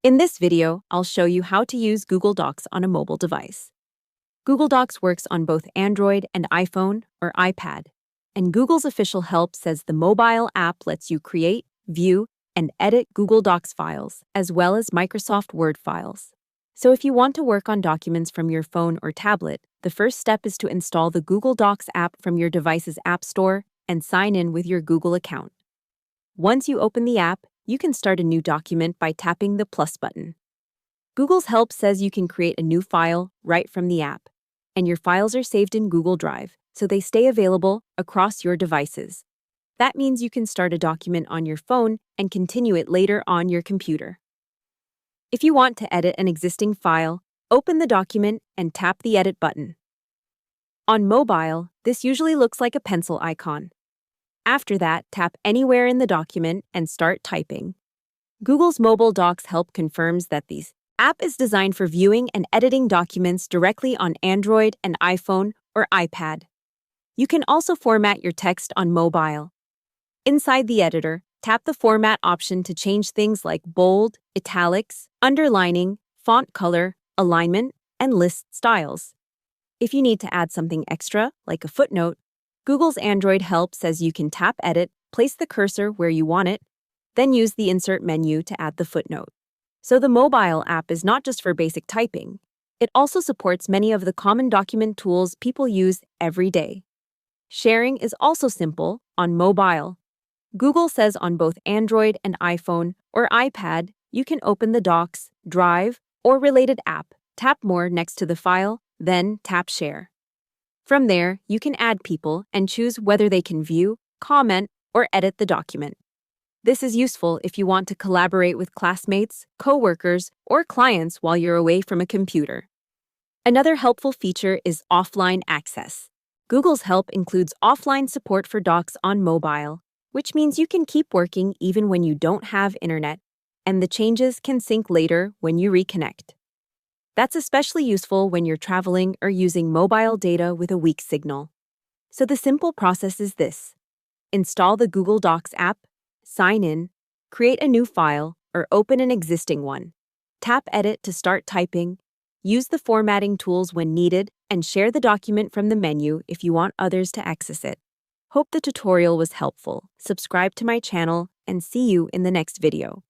In this video, I'll show you how to use Google Docs on a mobile device. Google Docs works on both Android and iPhone or iPad, and Google's official help says the mobile app lets you create, view, and edit Google Docs files, as well as Microsoft Word files. So if you want to work on documents from your phone or tablet, the first step is to install the Google Docs app from your device's App Store and sign in with your Google account. Once you open the app, you can start a new document by tapping the plus button. Google's help says you can create a new file right from the app, and your files are saved in Google Drive, so they stay available across your devices. That means you can start a document on your phone and continue it later on your computer. If you want to edit an existing file, open the document and tap the Edit button. On mobile, this usually looks like a pencil icon. After that, tap anywhere in the document and start typing. Google's mobile Docs help confirms that this app is designed for viewing and editing documents directly on Android and iPhone or iPad. You can also format your text on mobile. Inside the editor, tap the Format option to change things like bold, italics, underlining, font color, alignment, and list styles. If you need to add something extra, like a footnote, Google's Android help says you can tap Edit, place the cursor where you want it, then use the Insert menu to add the footnote. So the mobile app is not just for basic typing. It also supports many of the common document tools people use every day. Sharing is also simple on mobile. Google says on both Android and iPhone or iPad, you can open the Docs, Drive, or related app, tap More next to the file, then tap Share. From there, you can add people and choose whether they can view, comment, or edit the document. This is useful if you want to collaborate with classmates, coworkers, or clients while you're away from a computer. Another helpful feature is offline access. Google's help includes offline support for Docs on mobile, which means you can keep working even when you don't have internet, and the changes can sync later when you reconnect. That's especially useful when you're traveling or using mobile data with a weak signal. So the simple process is this: install the Google Docs app, sign in, create a new file, or open an existing one. Tap Edit to start typing, use the formatting tools when needed, and share the document from the menu if you want others to access it. Hope the tutorial was helpful. Subscribe to my channel and see you in the next video.